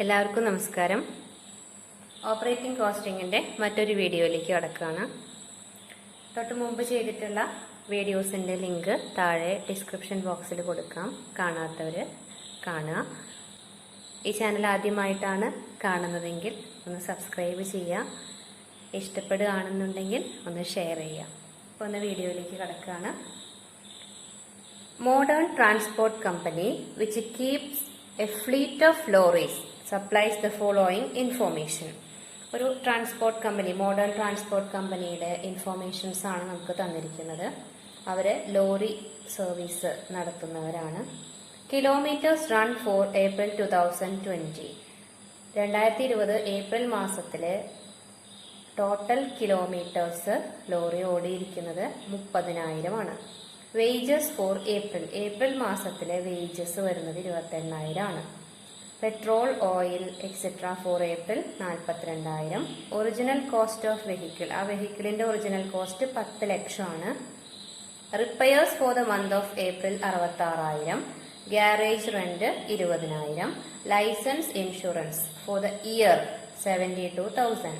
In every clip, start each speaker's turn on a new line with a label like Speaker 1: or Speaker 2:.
Speaker 1: എല്ലാവർക്കും നമസ്കാരം. ഓപ്പറേറ്റിംഗ് കോസ്റ്റിംഗിൻ്റെ മറ്റൊരു വീഡിയോയിലേക്ക് കടക്കുകയാണ്. തൊട്ട് മുമ്പ് ചെയ്തിട്ടുള്ള വീഡിയോസിൻ്റെ ലിങ്ക് താഴെ ഡിസ്ക്രിപ്ഷൻ ബോക്സിൽ കൊടുക്കാം. കാണാത്തവർ കാണുക. ഈ ചാനൽ ആദ്യമായിട്ടാണ് കാണുന്നതെങ്കിൽ ഒന്ന് സബ്സ്ക്രൈബ് ചെയ്യുക. ഇഷ്ടപ്പെടുകയാണെന്നുണ്ടെങ്കിൽ ഒന്ന് ഷെയർ ചെയ്യുക. അപ്പോൾ ഒന്ന് വീഡിയോയിലേക്ക് കടക്കുകയാണ്. Modern transport company which keeps a fleet of lorries supplies the following information. ഒരു ട്രാൻസ്പോർട്ട് കമ്പനി, മോഡേൺ ട്രാൻസ്പോർട്ട് കമ്പനിയുടെ ഇൻഫോർമേഷൻസ് ആണ് നമുക്ക് തന്നിരിക്കുന്നത്. അവർ ലോറി സർവീസ് നടത്തുന്നവരാണ്. Kilometres run for April 2020. 2020 April മാസത്തിലെ ടോട്ടൽ കിലോമീറ്റേഴ്സ് ലോറി ഓടിയിരിക്കുന്നത് 30,000 ആണ്. വേജസ് ഫോർ ഏപ്രിൽ മാസത്തിലെ വേജസ് വരുന്നത് 28,000 ആണ്. Petrol, oil etcetera for April 42,000. Original cost of vehicle, ആ വെഹിക്കിളിന്റെ ഒറിജിനൽ കോസ്റ്റ് 10 ലക്ഷം ആണ്. Repairs for the month of April 66,000. Garage rent 20,000. Licence insurance for the year 72,000.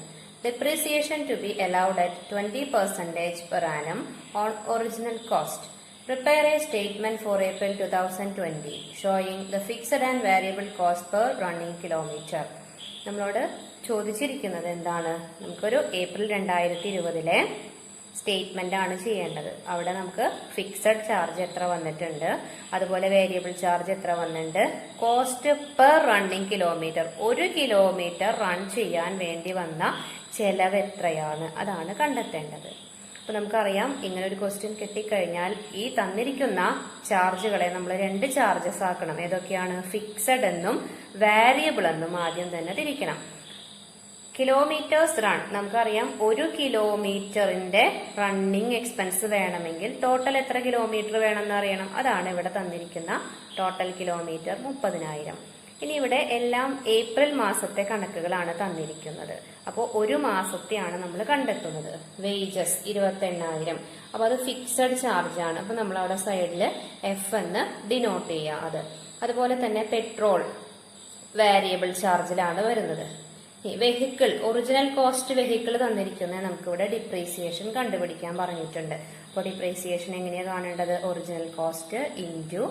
Speaker 1: Depreciation to be allowed at 20% per annum on original cost. Prepare a statement for April 2020 showing the fixed and variable cost per running kilometer. നമ്മളോട് ചോദിച്ചിരിക്കുന്നത് എന്താണ്? നമുക്കൊരു April 2020 statement ആണ് ചെയ്യേണ്ടത്. അവിടെ നമുക്ക് fixed charge എത്ര വന്നിട്ടുണ്ട്, അതുപോലെ വേരിയബിൾ ചാർജ് എത്ര വന്നിട്ടുണ്ട്, കോസ്റ്റ് പെർ റണ്ണിങ് കിലോമീറ്റർ, ഒരു കിലോമീറ്റർ റൺ ചെയ്യാൻ വേണ്ടി വന്ന ചെലവ് എത്രയാണ്, അതാണ് കണ്ടെത്തേണ്ടത്. അപ്പൊ നമുക്കറിയാം, ഇങ്ങനെ ഒരു ക്വസ്റ്റ്യൻ കിട്ടിക്കഴിഞ്ഞാൽ ഈ തന്നിരിക്കുന്ന ചാർജുകളെ നമ്മൾ 2 ചാർജസ് ആക്കണം. ഏതൊക്കെയാണ്? ഫിക്സഡ് എന്നും വേരിയബിൾ എന്നും ആദ്യം തന്നെ തിരിക്കണം. കിലോമീറ്റേഴ്സ് റൺ, നമുക്കറിയാം ഒരു കിലോമീറ്ററിന്റെ റണ്ണിങ് എക്സ്പെൻസ് വേണമെങ്കിൽ ടോട്ടൽ എത്ര കിലോമീറ്റർ വേണമെന്ന് അറിയണം. അതാണ് ഇവിടെ തന്നിരിക്കുന്ന ടോട്ടൽ കിലോമീറ്റർ 30,000. ഇനി ഇവിടെ എല്ലാം ഏപ്രിൽ മാസത്തെ കണക്കുകളാണ് തന്നിരിക്കുന്നത്. അപ്പോൾ ഒരു മാസത്തെയാണ് നമ്മൾ കണ്ടെത്തുന്നത്. വേജസ് 28,000. അപ്പൊ അത് ഫിക്സഡ് ചാർജ് ആണ്. അപ്പൊ നമ്മൾ അവിടെ സൈഡിൽ എഫ് എന്ന് ഡിനോട്ട് ചെയ്യുക. അതുപോലെ തന്നെ പെട്രോൾ വേരിയബിൾ ചാർജിലാണ് വരുന്നത്. വെഹിക്കിൾ, ഒറിജിനൽ കോസ്റ്റ് വെഹിക്കിൾ തന്നിരിക്കുന്നത് നമുക്കിവിടെ ഡിപ്രീസിയേഷൻ കണ്ടുപിടിക്കാൻ പറഞ്ഞിട്ടുണ്ട്. അപ്പോൾ ഡിപ്രീസിയേഷൻ എങ്ങനെയാണ് കാണേണ്ടത്? Original cost into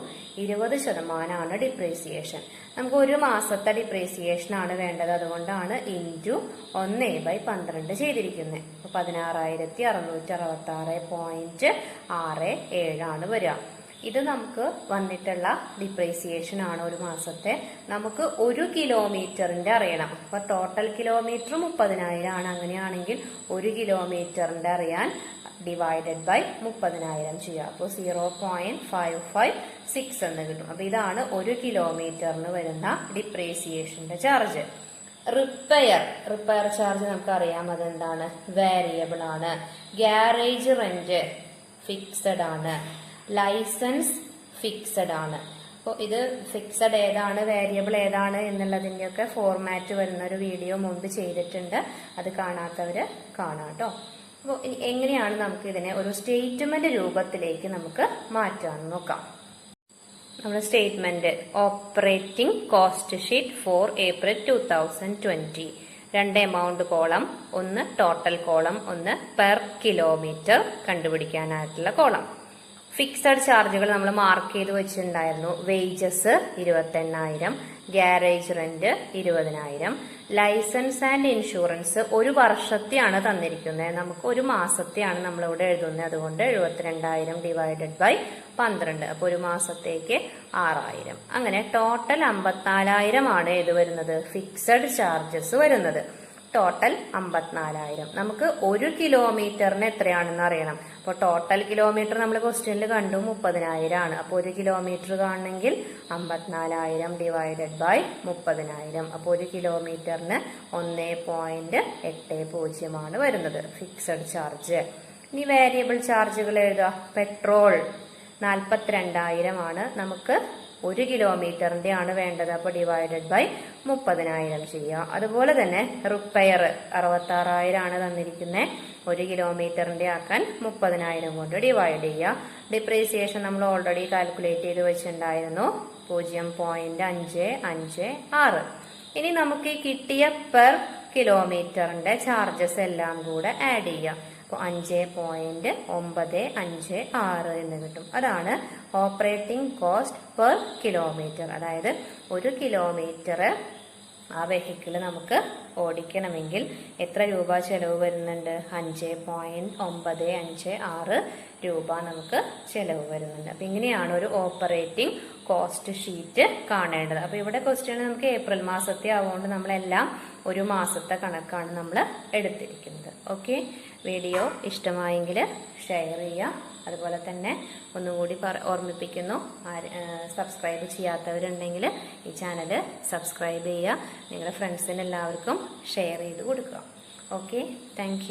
Speaker 1: 20% depreciation. നമുക്ക് ഒരു മാസത്തെ ഡിപ്രീസിയേഷൻ ആണ് വേണ്ടത്. അതുകൊണ്ടാണ് ഇൻറ്റു 1/12 ചെയ്തിരിക്കുന്നത്. അപ്പോൾ 16,666.67 ആണ് വരിക. ഇത് നമുക്ക് വന്നിട്ടുള്ള ഡിപ്രീസിയേഷൻ ആണ് ഒരു മാസത്തെ. നമുക്ക് ഒരു കിലോമീറ്ററിന്റെ അറിയണം. അപ്പൊ ടോട്ടൽ കിലോമീറ്റർ 30,000 ആണ്. അങ്ങനെയാണെങ്കിൽ ഒരു കിലോമീറ്ററിന്റെ അറിയാൻ ഡിവൈഡഡ് ബൈ 30,000 ചെയ്യാം. അപ്പോൾ 0.556 എന്ന് കിട്ടും. അപ്പൊ ഇതാണ് ഒരു കിലോമീറ്ററിന് വരുന്ന ഡിപ്രീസിയേഷന്റെ ചാർജ്. റിപ്പയർ ചാർജ് നമുക്കറിയാം, അതെന്താണ്? വേരിയബിൾ ആണ്. ഗ്യാരേജ് റെന്റ് ഫിക്സഡ് ആണ്. ലൈസൻസ് ഫിക്സഡ് ആണ്. അപ്പോൾ ഇത് ഫിക്സഡ് ഏതാണ്, വേരിയബിൾ ഏതാണ് എന്നുള്ളതിൻ്റെയൊക്കെ ഫോർമാറ്റ് വരുന്ന ഒരു വീഡിയോ മുമ്പ് ചെയ്തിട്ടുണ്ട്. അത് കാണാത്തവര് കാണാം കേട്ടോ. അപ്പോൾ എങ്ങനെയാണ് നമുക്ക് ഇതിനെ ഒരു സ്റ്റേറ്റ്മെന്റ് രൂപത്തിലേക്ക് നമുക്ക് മാറ്റാമെന്ന് നോക്കാം. നമ്മുടെ statement operating cost sheet for April 2020. 2 amount column, 1 total column, 1 per kilometre കണ്ടുപിടിക്കാനായിട്ടുള്ള കോളം. ഫിക്സഡ് ചാർജുകൾ നമ്മൾ മാർക്ക് ചെയ്ത് വെച്ചിട്ടുണ്ടായിരുന്നു. Wages 28,000, garage rent 20,000, licence and insurance ഒരു വർഷത്തെയാണ് തന്നിരിക്കുന്നത്. നമുക്ക് ഒരു മാസത്തെയാണ് നമ്മളിവിടെ എഴുതുന്നത്. അതുകൊണ്ട് 72,000 ഡിവൈഡഡ് ബൈ 12. അപ്പൊ ഒരു മാസത്തേക്ക് 6,000. അങ്ങനെ ടോട്ടൽ 54,000 ആണ് ഇത് വരുന്നത്, ഫിക്സഡ് ചാർജസ് വരുന്നത്. ടോട്ടൽ 54,000. നമുക്ക് ഒരു കിലോമീറ്ററിന് എത്രയാണെന്ന് അറിയണം. അപ്പോൾ ടോട്ടൽ കിലോമീറ്റർ നമ്മൾ ക്വസ്റ്റ്യനിൽ കണ്ടു 30,000 ആണ്. അപ്പോൾ ഒരു കിലോമീറ്റർ കാണണമെങ്കിൽ 54,000 ഡിവൈഡഡ് ബൈ 30,000. അപ്പോൾ ഒരു കിലോമീറ്ററിന് 1.80 ആണ് വരുന്നത് ഫിക്സഡ് ചാർജ്. ഇനി വേരിയബിൾ ചാർജുകൾ എഴുതുക. പെട്രോൾ 42,000 ആണ്. നമുക്ക് ഒരു കിലോമീറ്ററിന്റെ ആണ് വേണ്ടത്. അപ്പൊ ഡിവൈഡഡ് ബൈ 30,000 ചെയ്യുക. അതുപോലെ തന്നെ റിപ്പയർ 66,000 ആണ് തന്നിരിക്കുന്നത്. ഒരു കിലോമീറ്ററിന്റെ ആക്കാൻ 30,000 കൊണ്ട് ഡിവൈഡ് ചെയ്യുക. ഡിപ്രീസിയേഷൻ നമ്മൾ ഓൾറെഡി കാൽക്കുലേറ്റ് ചെയ്ത് വെച്ചിട്ടുണ്ടായിരുന്നു 0.556. ഇനി നമുക്ക് ഈ കിട്ടിയ പെർ കിലോമീറ്ററിന്റെ ചാർജസ് എല്ലാം കൂടെ ആഡ് ചെയ്യാം. അപ്പോൾ 5.956 എന്ന് കിട്ടും. അതാണ് ഓപ്പറേറ്റിംഗ് കോസ്റ്റ് പെർ കിലോമീറ്റർ. അതായത് 1 കിലോമീറ്റർ ആ വെഹിക്കിൾ നമുക്ക് ഓടിക്കണമെങ്കിൽ എത്ര രൂപ ചെലവ് വരുന്നുണ്ട്? 5.956 രൂപ നമുക്ക് ചെലവ് വരുന്നുണ്ട്. അപ്പം ഇങ്ങനെയാണ് ഒരു ഓപ്പറേറ്റിംഗ് കോസ്റ്റ് ഷീറ്റ് കാണേണ്ടത്. അപ്പോൾ ഇവിടെ ക്വസ്റ്റ്യൻ നമുക്ക് ഏപ്രിൽ മാസത്തെ ആവുകൊണ്ട് നമ്മളെല്ലാം ഒരു മാസത്തെ കണക്കാണ് നമ്മൾ എടുത്തിരിക്കുന്നത്. ഓക്കെ, വീഡിയോ ഇഷ്ടമായെങ്കിൽ ഷെയർ ചെയ്യുക. അതുപോലെ തന്നെ ഒന്നുകൂടി ഓർമ്മിപ്പിക്കുന്നു, സബ്സ്ക്രൈബ് ചെയ്യാത്തവരുണ്ടെങ്കിൽ ഈ ചാനൽ സബ്സ്ക്രൈബ് ചെയ്യുക. നിങ്ങളുടെ ഫ്രണ്ട്സിന് എല്ലാവർക്കും ഷെയർ ചെയ്ത് കൊടുക്കുക. Okay, thank